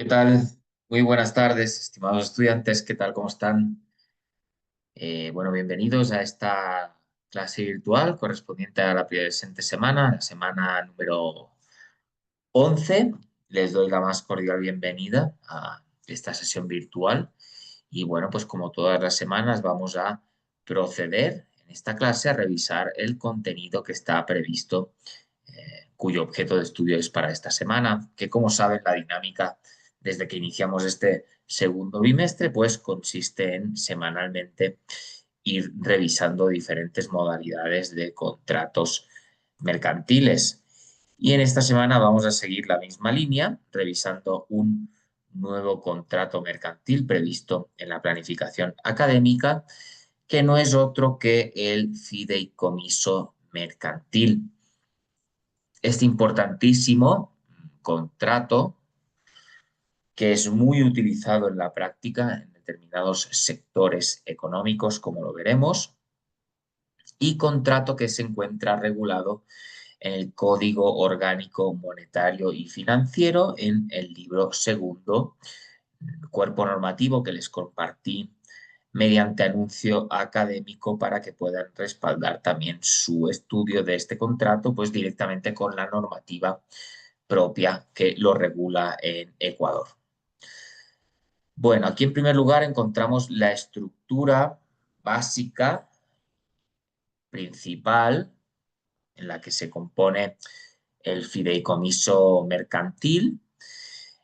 ¿Qué tal? Muy buenas tardes, estimados estudiantes. ¿Qué tal? ¿Cómo están? Bueno, bienvenidos a esta clase virtual correspondiente a la presente semana, la semana número 11. Les doy la más cordial bienvenida a esta sesión virtual. Y bueno, pues como todas las semanas vamos a proceder en esta clase a revisar el contenido que está previsto, cuyo objeto de estudio es para esta semana, que como saben la dinámica desde que iniciamos este segundo bimestre, pues consiste en semanalmente ir revisando diferentes modalidades de contratos mercantiles. Y en esta semana vamos a seguir la misma línea, revisando un nuevo contrato mercantil previsto en la planificación académica, que no es otro que el fideicomiso mercantil. Este importantísimo contrato, que es muy utilizado en la práctica en determinados sectores económicos, como lo veremos, y contrato que se encuentra regulado en el Código Orgánico Monetario y Financiero, en el libro segundo, cuerpo normativo que les compartí mediante anuncio académico para que puedan respaldar también su estudio de este contrato, pues directamente con la normativa propia que lo regula en Ecuador. Bueno, aquí en primer lugar encontramos la estructura básica principal en la que se compone el fideicomiso mercantil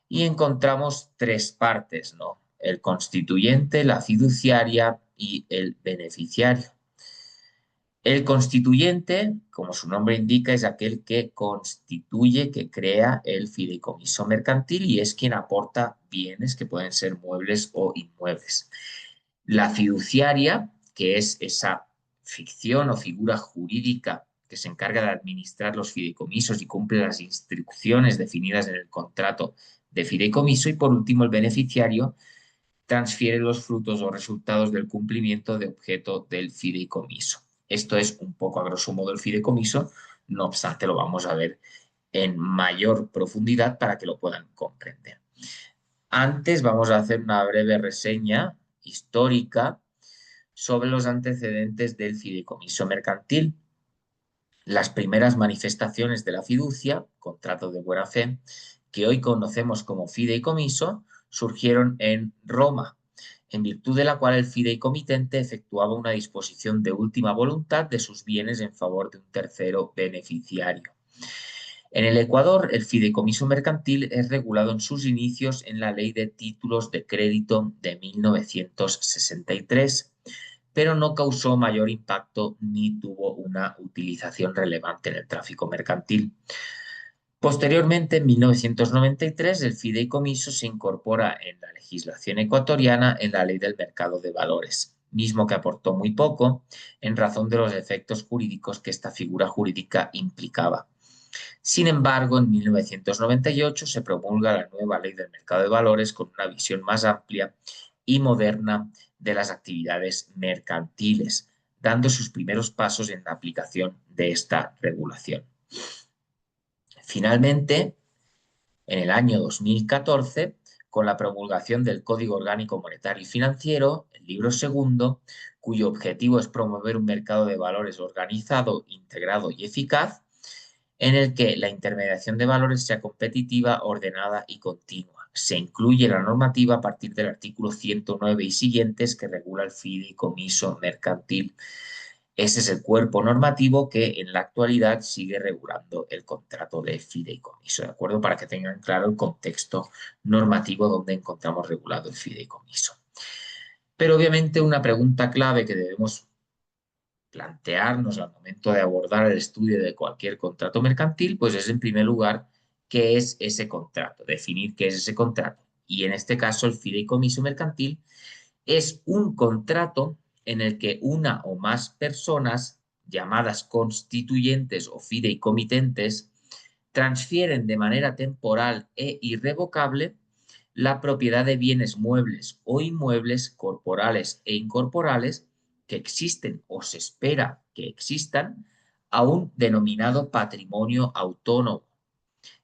y encontramos tres partes, ¿no? El constituyente, la fiduciaria y el beneficiario. El constituyente, como su nombre indica, es aquel que constituye, que crea el fideicomiso mercantil y es quien aporta bienes que pueden ser muebles o inmuebles. La fiduciaria, que es esa ficción o figura jurídica que se encarga de administrar los fideicomisos y cumple las instrucciones definidas en el contrato de fideicomiso. Y por último, el beneficiario transfiere los frutos o resultados del cumplimiento de objeto del fideicomiso. Esto es un poco a grosso modo el fideicomiso, no obstante lo vamos a ver en mayor profundidad para que lo puedan comprender. Antes vamos a hacer una breve reseña histórica sobre los antecedentes del fideicomiso mercantil. Las primeras manifestaciones de la fiducia, contrato de buena fe, que hoy conocemos como fideicomiso, surgieron en Roma, en virtud de la cual el fideicomitente efectuaba una disposición de última voluntad de sus bienes en favor de un tercero beneficiario. En el Ecuador, el fideicomiso mercantil es regulado en sus inicios en la Ley de Títulos de Crédito de 1963, pero no causó mayor impacto ni tuvo una utilización relevante en el tráfico mercantil. Posteriormente, en 1993, el fideicomiso se incorpora en la legislación ecuatoriana en la Ley del Mercado de Valores, mismo que aportó muy poco en razón de los efectos jurídicos que esta figura jurídica implicaba. Sin embargo, en 1998 se promulga la nueva Ley del Mercado de Valores con una visión más amplia y moderna de las actividades mercantiles, dando sus primeros pasos en la aplicación de esta regulación. Finalmente, en el año 2014, con la promulgación del Código Orgánico Monetario y Financiero, el libro segundo, cuyo objetivo es promover un mercado de valores organizado, integrado y eficaz, en el que la intermediación de valores sea competitiva, ordenada y continua. Se incluye la normativa a partir del artículo 109 y siguientes que regula el fideicomiso mercantil. Ese es el cuerpo normativo que en la actualidad sigue regulando el contrato de fideicomiso, ¿de acuerdo? Para que tengan claro el contexto normativo donde encontramos regulado el fideicomiso. Pero obviamente una pregunta clave que debemos plantearnos al momento de abordar el estudio de cualquier contrato mercantil, pues es en primer lugar qué es ese contrato, definir qué es ese contrato. Y en este caso el fideicomiso mercantil es un contrato en el que una o más personas llamadas constituyentes o fideicomitentes transfieren de manera temporal e irrevocable la propiedad de bienes muebles o inmuebles corporales e incorporales que existen o se espera que existan a un denominado patrimonio autónomo,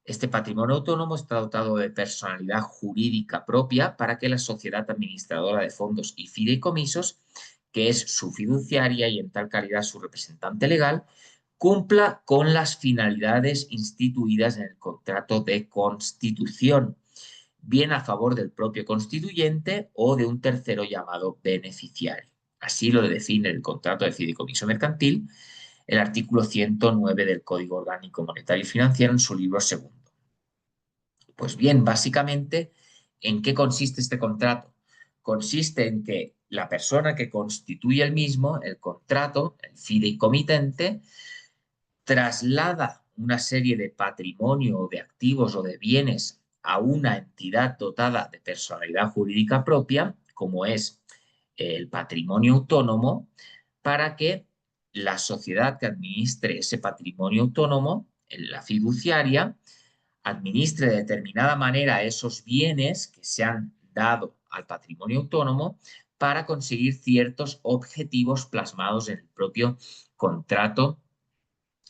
Este patrimonio autónomo está dotado de personalidad jurídica propia para que la sociedad administradora de fondos y fideicomisos, que es su fiduciaria y en tal calidad su representante legal, cumpla con las finalidades instituidas en el contrato de constitución, bien a favor del propio constituyente o de un tercero llamado beneficiario. Así lo define el contrato de fideicomiso mercantil, el artículo 109 del Código Orgánico Monetario y Financiero en su libro segundo. Pues bien, básicamente, ¿en qué consiste este contrato? Consiste en que la persona que constituye el mismo, el contrato, el fideicomitente, traslada una serie de patrimonio o de activos o de bienes a una entidad dotada de personalidad jurídica propia, como es el patrimonio autónomo, para que la sociedad que administre ese patrimonio autónomo, la fiduciaria, administre de determinada manera esos bienes que se han dado al patrimonio autónomo para conseguir ciertos objetivos plasmados en el propio contrato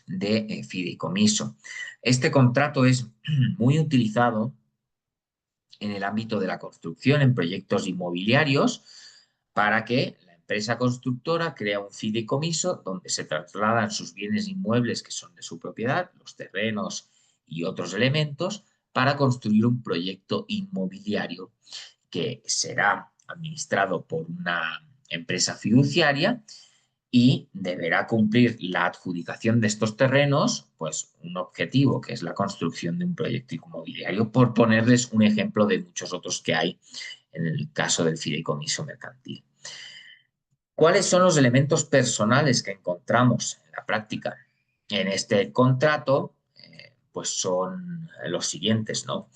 de fideicomiso. Este contrato es muy utilizado en el ámbito de la construcción, en proyectos inmobiliarios, para que la empresa constructora crea un fideicomiso donde se trasladan sus bienes inmuebles que son de su propiedad, los terrenos y otros elementos, para construir un proyecto inmobiliario que será administrado por una empresa fiduciaria y deberá cumplir la adjudicación de estos terrenos, pues un objetivo que es la construcción de un proyecto inmobiliario, por ponerles un ejemplo de muchos otros que hay en el caso del fideicomiso mercantil. ¿Cuáles son los elementos personales que encontramos en la práctica? En este contrato, pues son los siguientes, ¿no?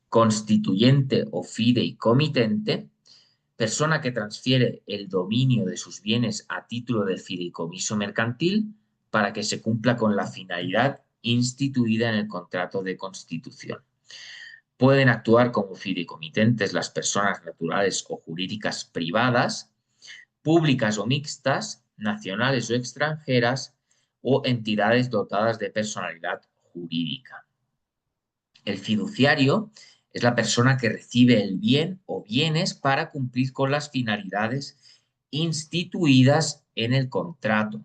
Constituyente o fideicomitente, persona que transfiere el dominio de sus bienes a título de fideicomiso mercantil para que se cumpla con la finalidad instituida en el contrato de constitución. Pueden actuar como fideicomitentes las personas naturales o jurídicas privadas, públicas o mixtas, nacionales o extranjeras, o entidades dotadas de personalidad jurídica. El fiduciario es la persona que recibe el bien o bienes para cumplir con las finalidades instituidas en el contrato.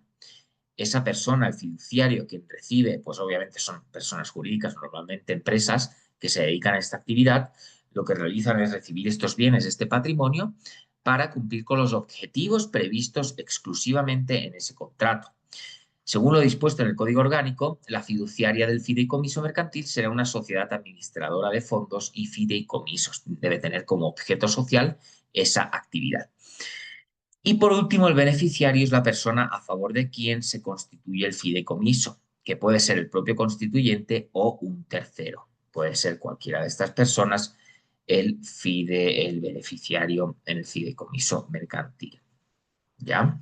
Esa persona, el fiduciario, quien recibe, pues obviamente son personas jurídicas, normalmente empresas que se dedican a esta actividad, lo que realizan es recibir estos bienes, este patrimonio, para cumplir con los objetivos previstos exclusivamente en ese contrato. Según lo dispuesto en el Código Orgánico, la fiduciaria del fideicomiso mercantil será una sociedad administradora de fondos y fideicomisos. Debe tener como objeto social esa actividad. Y por último, el beneficiario es la persona a favor de quien se constituye el fideicomiso, que puede ser el propio constituyente o un tercero. Puede ser cualquiera de estas personas el beneficiario en el fideicomiso mercantil. ¿Ya?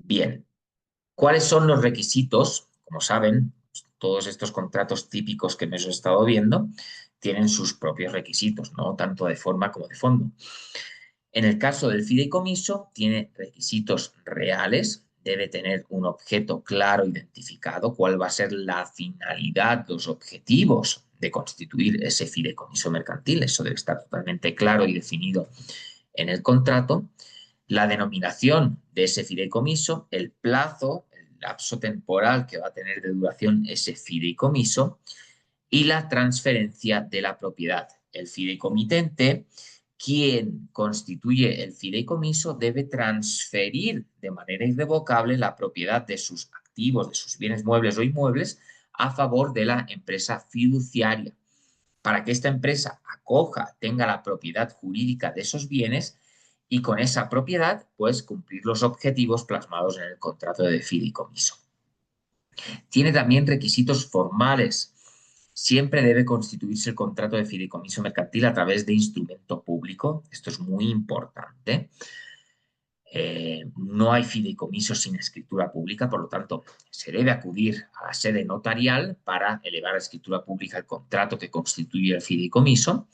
Bien. ¿Cuáles son los requisitos? Como saben, todos estos contratos típicos que hemos estado viendo tienen sus propios requisitos, ¿no? Tanto de forma como de fondo. En el caso del fideicomiso, tiene requisitos reales, debe tener un objeto claro identificado, cuál va a ser la finalidad, los objetivos de constituir ese fideicomiso mercantil. Eso debe estar totalmente claro y definido en el contrato. La denominación de ese fideicomiso, el plazo, el lapso temporal que va a tener de duración ese fideicomiso y la transferencia de la propiedad. El fideicomitente, quien constituye el fideicomiso, debe transferir de manera irrevocable la propiedad de sus activos, de sus bienes muebles o inmuebles, a favor de la empresa fiduciaria. Para que esta empresa acoja, tenga la propiedad jurídica de esos bienes y con esa propiedad, pues cumplir los objetivos plasmados en el contrato de fideicomiso. Tiene también requisitos formales. Siempre debe constituirse el contrato de fideicomiso mercantil a través de instrumento público. Esto es muy importante. No hay fideicomiso sin escritura pública, por lo tanto, se debe acudir a la sede notarial para elevar a escritura pública el contrato que constituye el fideicomiso.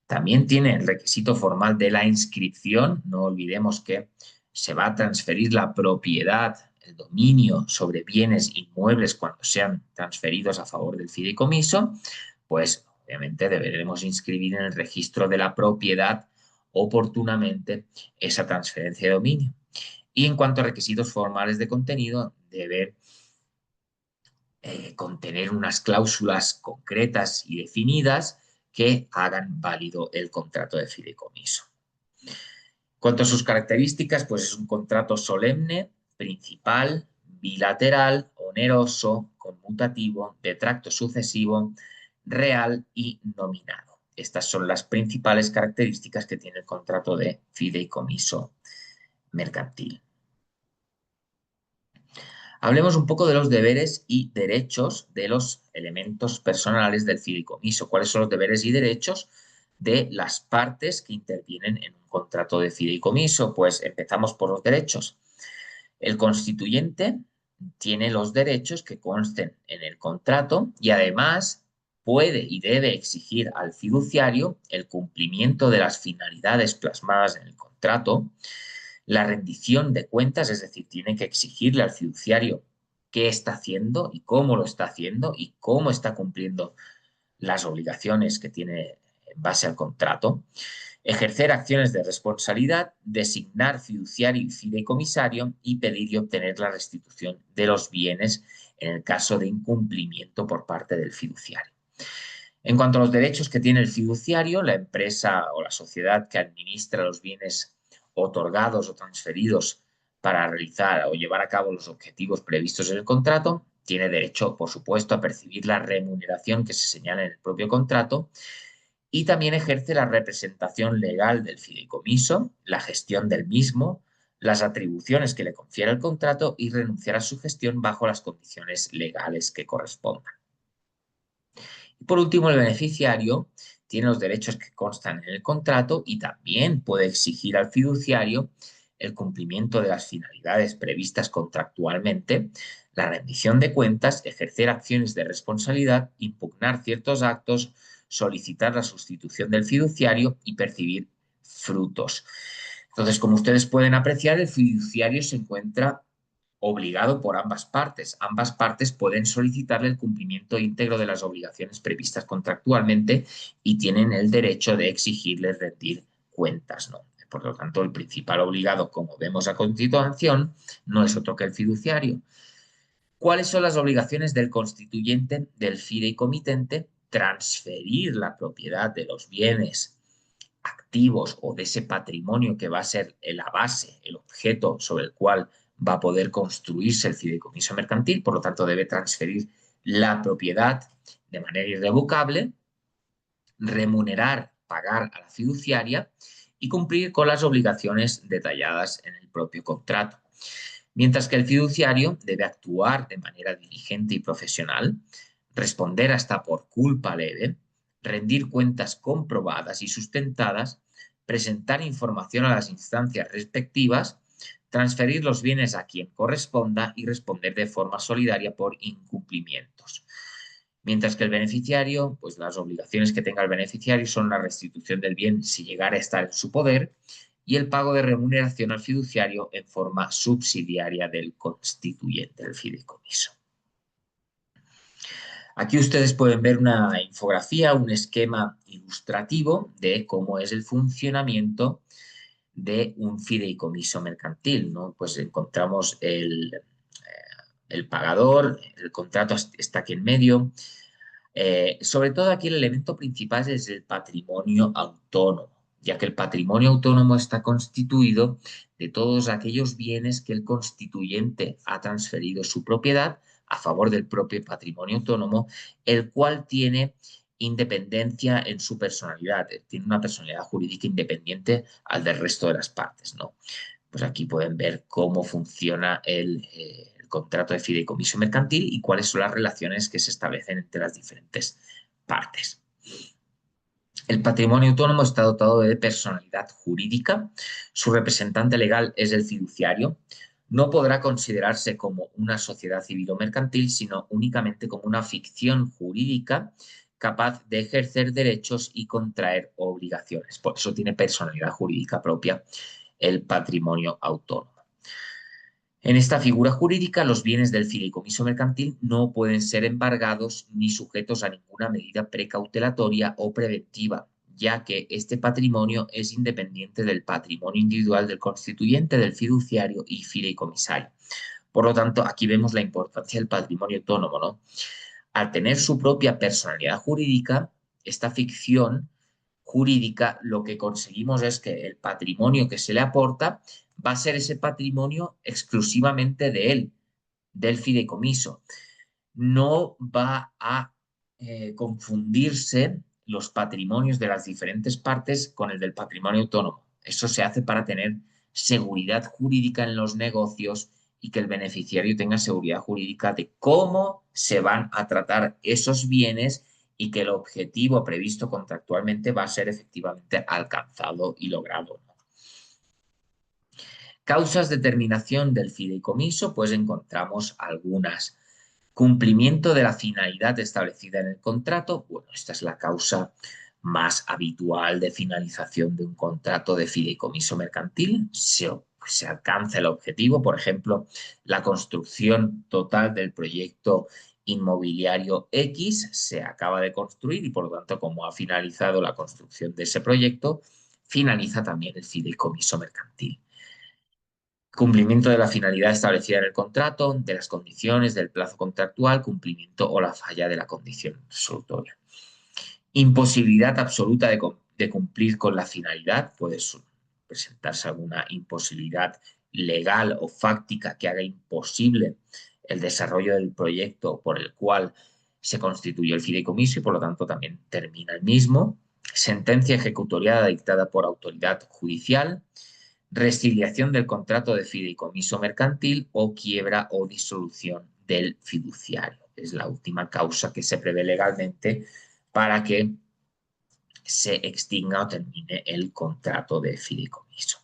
También tiene el requisito formal de la inscripción. No olvidemos que se va a transferir la propiedad, el dominio sobre bienes inmuebles cuando sean transferidos a favor del fideicomiso, pues obviamente deberemos inscribir en el registro de la propiedad oportunamente esa transferencia de dominio. Y en cuanto a requisitos formales de contenido, debe contener unas cláusulas concretas y definidas que hagan válido el contrato de fideicomiso. Cuanto a sus características, pues es un contrato solemne, principal, bilateral, oneroso, conmutativo, de tracto sucesivo, real y nominado. Estas son las principales características que tiene el contrato de fideicomiso mercantil. Hablemos un poco de los deberes y derechos de los elementos personales del fideicomiso. ¿Cuáles son los deberes y derechos de las partes que intervienen en un contrato de fideicomiso? Pues empezamos por los derechos. El constituyente tiene los derechos que consten en el contrato y además puede y debe exigir al fiduciario el cumplimiento de las finalidades plasmadas en el contrato, la rendición de cuentas, es decir, tiene que exigirle al fiduciario qué está haciendo y cómo lo está haciendo y cómo está cumpliendo las obligaciones que tiene en base al contrato, ejercer acciones de responsabilidad, designar fiduciario y fideicomisario y pedir y obtener la restitución de los bienes en el caso de incumplimiento por parte del fiduciario. En cuanto a los derechos que tiene el fiduciario, la empresa o la sociedad que administra los bienes otorgados o transferidos para realizar o llevar a cabo los objetivos previstos en el contrato, tiene derecho, por supuesto, a percibir la remuneración que se señala en el propio contrato y también ejerce la representación legal del fideicomiso, la gestión del mismo, las atribuciones que le confiere el contrato y renunciar a su gestión bajo las condiciones legales que correspondan. Y por último, el beneficiario tiene los derechos que constan en el contrato y también puede exigir al fiduciario el cumplimiento de las finalidades previstas contractualmente, la rendición de cuentas, ejercer acciones de responsabilidad, impugnar ciertos actos, solicitar la sustitución del fiduciario y percibir frutos. Entonces, como ustedes pueden apreciar, el fiduciario se encuentra obligado por ambas partes. Ambas partes pueden solicitarle el cumplimiento íntegro de las obligaciones previstas contractualmente y tienen el derecho de exigirle rendir cuentas, ¿no? Por lo tanto, el principal obligado, como vemos a continuación, no es otro que el fiduciario. ¿Cuáles son las obligaciones del constituyente, del fideicomitente? Transferir la propiedad de los bienes activos o de ese patrimonio que va a ser la base, el objeto sobre el cual va a poder construirse el fideicomiso mercantil, por lo tanto debe transferir la propiedad de manera irrevocable, remunerar, pagar a la fiduciaria y cumplir con las obligaciones detalladas en el propio contrato. Mientras que el fiduciario debe actuar de manera diligente y profesional, responder hasta por culpa leve, rendir cuentas comprobadas y sustentadas, presentar información a las instancias respectivas, transferir los bienes a quien corresponda y responder de forma solidaria por incumplimientos. Mientras que el beneficiario, pues las obligaciones que tenga el beneficiario son la restitución del bien si llegara a estar en su poder y el pago de remuneración al fiduciario en forma subsidiaria del constituyente del fideicomiso. Aquí ustedes pueden ver una infografía, un esquema ilustrativo de cómo es el funcionamiento de un fideicomiso mercantil, ¿no? Pues encontramos el pagador, el contrato está aquí en medio. Sobre todo aquí el elemento principal es el patrimonio autónomo, ya que el patrimonio autónomo está constituido de todos aquellos bienes que el constituyente ha transferido su propiedad a favor del propio patrimonio autónomo, el cual tiene independencia en su personalidad, tiene una personalidad jurídica independiente al del resto de las partes, ¿no? Pues aquí pueden ver cómo funciona el contrato de fideicomiso mercantil y cuáles son las relaciones que se establecen entre las diferentes partes. El patrimonio autónomo está dotado de personalidad jurídica. Su representante legal es el fiduciario. No podrá considerarse como una sociedad civil o mercantil, sino únicamente como una ficción jurídica capaz de ejercer derechos y contraer obligaciones. Por eso tiene personalidad jurídica propia el patrimonio autónomo. En esta figura jurídica, los bienes del fideicomiso mercantil no pueden ser embargados ni sujetos a ninguna medida precautelatoria o preventiva, ya que este patrimonio es independiente del patrimonio individual del constituyente, del fiduciario y fideicomisario. Por lo tanto, aquí vemos la importancia del patrimonio autónomo, ¿no? Al tener su propia personalidad jurídica, esta ficción jurídica, lo que conseguimos es que el patrimonio que se le aporta va a ser ese patrimonio exclusivamente de él, del fideicomiso. No va a confundirse los patrimonios de las diferentes partes con el del patrimonio autónomo. Eso se hace para tener seguridad jurídica en los negocios y que el beneficiario tenga seguridad jurídica de cómo se van a tratar esos bienes y que el objetivo previsto contractualmente va a ser efectivamente alcanzado y logrado. Causas de terminación del fideicomiso, pues encontramos algunas. Cumplimiento de la finalidad establecida en el contrato. Bueno, esta es la causa más habitual de finalización de un contrato de fideicomiso mercantil. Se alcanza el objetivo, por ejemplo, la construcción total del proyecto inmobiliario X se acaba de construir y por lo tanto, como ha finalizado la construcción de ese proyecto, finaliza también el fideicomiso mercantil. Cumplimiento de la finalidad establecida en el contrato, de las condiciones del plazo contractual, cumplimiento o la falla de la condición resolutoria. Imposibilidad absoluta de cumplir con la finalidad, puede presentarse alguna imposibilidad legal o fáctica que haga imposible el desarrollo del proyecto por el cual se constituyó el fideicomiso y por lo tanto también termina el mismo. Sentencia ejecutoriada dictada por autoridad judicial, resiliación del contrato de fideicomiso mercantil o quiebra o disolución del fiduciario. Es la última causa que se prevé legalmente para que se extinga o termine el contrato de fideicomiso.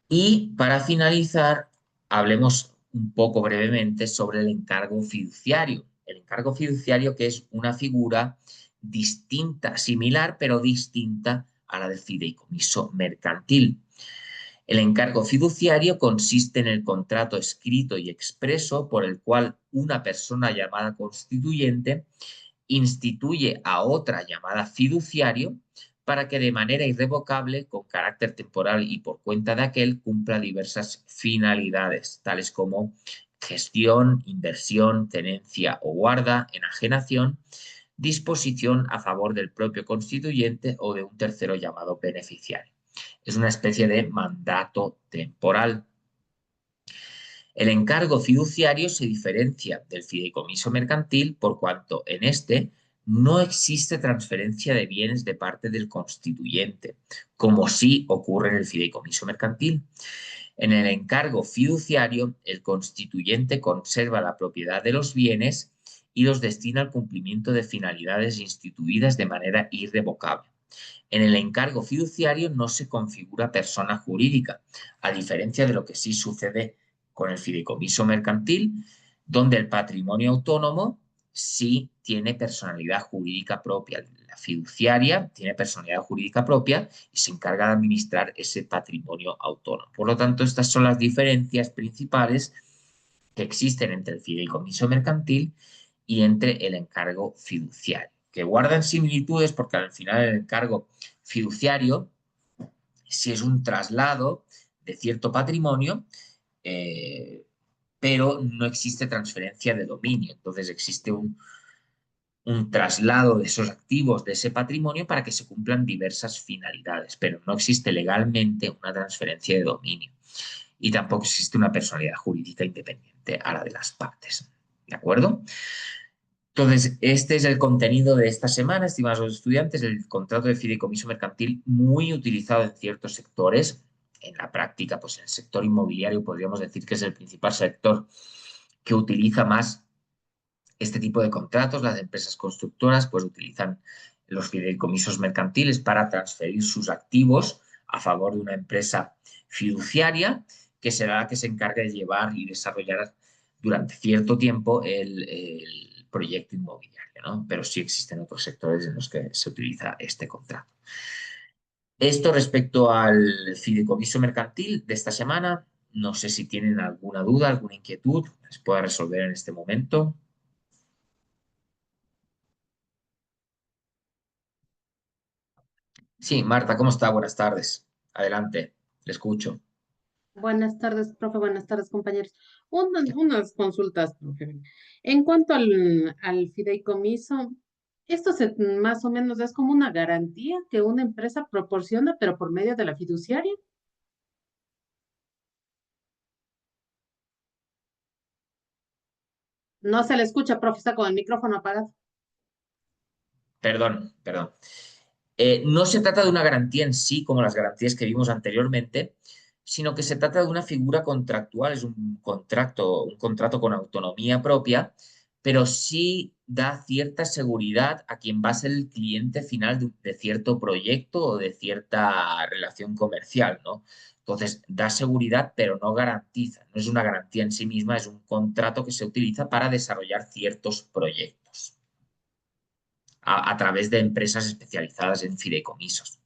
Y para finalizar, hablemos un poco brevemente sobre el encargo fiduciario. El encargo fiduciario, que es una figura distinta, similar, pero distinta a la del fideicomiso mercantil. El encargo fiduciario consiste en el contrato escrito y expreso por el cual una persona llamada constituyente instituye a otra llamada fiduciario para que de manera irrevocable, con carácter temporal y por cuenta de aquel, cumpla diversas finalidades, tales como gestión, inversión, tenencia o guarda, enajenación, disposición a favor del propio constituyente o de un tercero llamado beneficiario. Es una especie de mandato temporal. El encargo fiduciario se diferencia del fideicomiso mercantil por cuanto en este no existe transferencia de bienes de parte del constituyente, como sí ocurre en el fideicomiso mercantil. En el encargo fiduciario, el constituyente conserva la propiedad de los bienes y los destina al cumplimiento de finalidades instituidas de manera irrevocable. En el encargo fiduciario no se configura persona jurídica, a diferencia de lo que sí sucede con el fideicomiso mercantil, donde el patrimonio autónomo sí tiene personalidad jurídica propia. La fiduciaria tiene personalidad jurídica propia y se encarga de administrar ese patrimonio autónomo. Por lo tanto, estas son las diferencias principales que existen entre el fideicomiso mercantil y entre el encargo fiduciario, que guardan similitudes porque al final el encargo fiduciario, si es un traslado de cierto patrimonio, eh, pero no existe transferencia de dominio. Entonces existe un traslado de esos activos, de ese patrimonio, para que se cumplan diversas finalidades, pero no existe legalmente una transferencia de dominio y tampoco existe una personalidad jurídica independiente a la de las partes. ¿De acuerdo? Entonces, este es el contenido de esta semana, estimados estudiantes, el contrato de fideicomiso mercantil muy utilizado en ciertos sectores. En la práctica, pues en el sector inmobiliario podríamos decir que es el principal sector que utiliza más este tipo de contratos. Las empresas constructoras pues utilizan los fideicomisos mercantiles para transferir sus activos a favor de una empresa fiduciaria que será la que se encargue de llevar y desarrollar durante cierto tiempo el proyecto inmobiliario, ¿no? Pero sí existen otros sectores en los que se utiliza este contrato. Esto respecto al fideicomiso mercantil de esta semana, no sé si tienen alguna duda, alguna inquietud, les pueda resolver en este momento. Sí, Marta, ¿cómo está? Buenas tardes. Adelante, le escucho. Buenas tardes, profe. Buenas tardes, compañeros. Unas consultas, profe. En cuanto al fideicomiso, esto más o menos es como una garantía que una empresa proporciona, pero por medio de la fiduciaria. No se le escucha, profe, está con el micrófono apagado. Perdón. No se trata de una garantía en sí, como las garantías que vimos anteriormente, sino que se trata de una figura contractual, es un contrato con autonomía propia, pero sí da cierta seguridad a quien va a ser el cliente final de cierto proyecto o de cierta relación comercial, ¿no? Entonces, da seguridad, pero no garantiza. No es una garantía en sí misma, es un contrato que se utiliza para desarrollar ciertos proyectos a través de empresas especializadas en fideicomisos.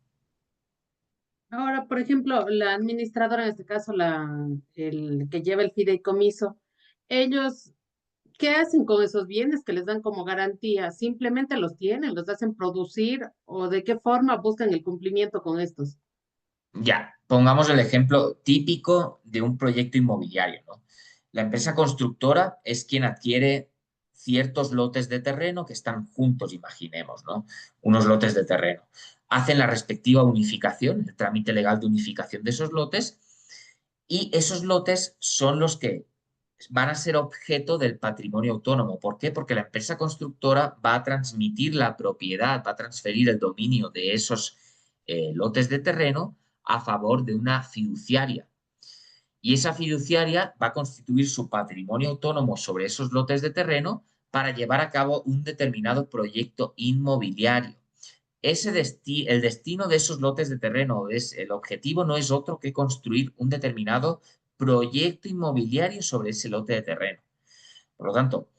Ahora, por ejemplo, la administradora, en este caso, el que lleva el fideicomiso, ellos, ¿qué hacen con esos bienes que les dan como garantía? ¿Simplemente los tienen, los hacen producir o de qué forma buscan el cumplimiento con estos? Ya, pongamos el ejemplo típico de un proyecto inmobiliario, ¿no? La empresa constructora es quien adquiere ciertos lotes de terreno que están juntos, imaginemos, ¿no? Unos lotes de terreno. Hacen la respectiva unificación, el trámite legal de unificación de esos lotes, y esos lotes son los que van a ser objeto del patrimonio autónomo. ¿Por qué? Porque la empresa constructora va a transmitir la propiedad, va a transferir el dominio de esos lotes de terreno a favor de una fiduciaria. Y esa fiduciaria va a constituir su patrimonio autónomo sobre esos lotes de terreno para llevar a cabo un determinado proyecto inmobiliario. El destino de esos lotes de terreno, el objetivo no es otro que construir un determinado proyecto inmobiliario sobre ese lote de terreno. Por lo tanto,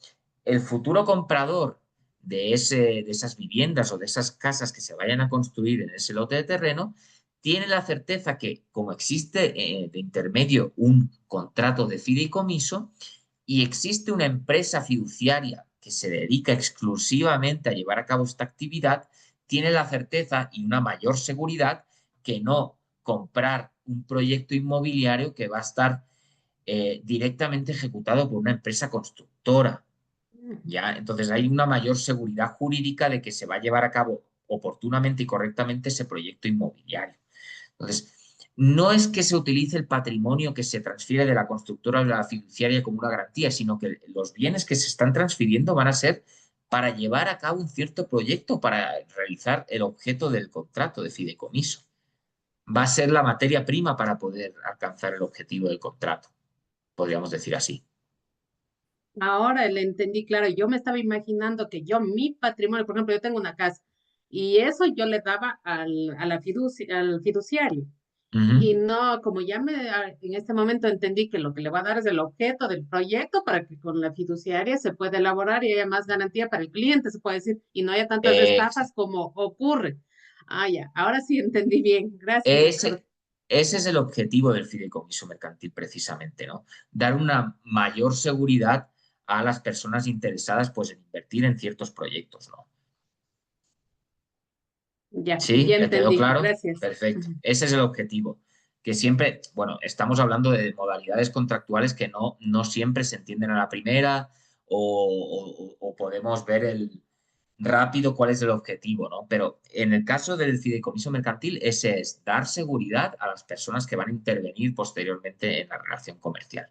el futuro comprador de esas viviendas o de esas casas que se vayan a construir en ese lote de terreno tiene la certeza que, como existe de intermedio un contrato de fideicomiso y existe una empresa fiduciaria que se dedica exclusivamente a llevar a cabo esta actividad, tiene la certeza y una mayor seguridad que no comprar un proyecto inmobiliario que va a estar directamente ejecutado por una empresa constructora. ¿Ya? Entonces hay una mayor seguridad jurídica de que se va a llevar a cabo oportunamente y correctamente ese proyecto inmobiliario. Entonces, no es que se utilice el patrimonio que se transfiere de la constructora a la fiduciaria como una garantía, sino que los bienes que se están transfiriendo van a ser para llevar a cabo un cierto proyecto, para realizar el objeto del contrato de fideicomiso. Va a ser la materia prima para poder alcanzar el objetivo del contrato, podríamos decir así. Ahora le entendí, claro, yo me estaba imaginando que yo, mi patrimonio, por ejemplo, yo tengo una casa y eso yo le daba al fiduciario. Y Ujú. no, como en este momento entendí que lo que le va a dar es el objeto del proyecto para que con la fiduciaria se pueda elaborar y haya más garantía para el cliente, se puede decir, y no haya tantas estafas como ocurre. Ah, ya, ahora sí entendí bien. Gracias, doctor. Ese, ese es el objetivo del fideicomiso mercantil, precisamente, ¿no? Dar una mayor seguridad a las personas interesadas, pues, en invertir en ciertos proyectos, ¿no? Ya, ¿Sí? ya ¿Le quedó entendí. claro? Gracias. Perfecto. Ujú. Ese es el objetivo. Que siempre, bueno, estamos hablando de modalidades contractuales que no siempre se entienden a la primera o podemos ver rápido cuál es el objetivo, ¿no? Pero en el caso del fideicomiso mercantil, ese es dar seguridad a las personas que van a intervenir posteriormente en la relación comercial.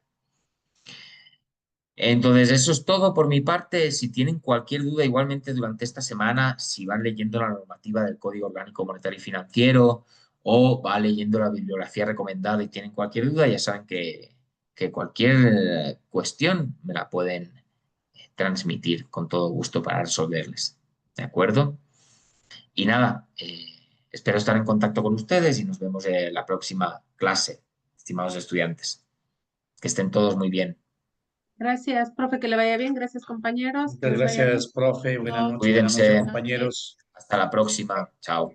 Entonces, eso es todo por mi parte. Si tienen cualquier duda, igualmente durante esta semana, si van leyendo la normativa del Código Orgánico Monetario y Financiero o van leyendo la bibliografía recomendada y tienen cualquier duda, ya saben que cualquier cuestión me la pueden transmitir con todo gusto para resolverles. ¿De acuerdo? Y nada, espero estar en contacto con ustedes y nos vemos en la próxima clase, estimados estudiantes. Que estén todos muy bien. Gracias, profe, que le vaya bien. Gracias, compañeros, que Muchas les vaya gracias, bien. profe. No, Buenas noches, Cuídense. compañeros. Hasta la próxima. Chao.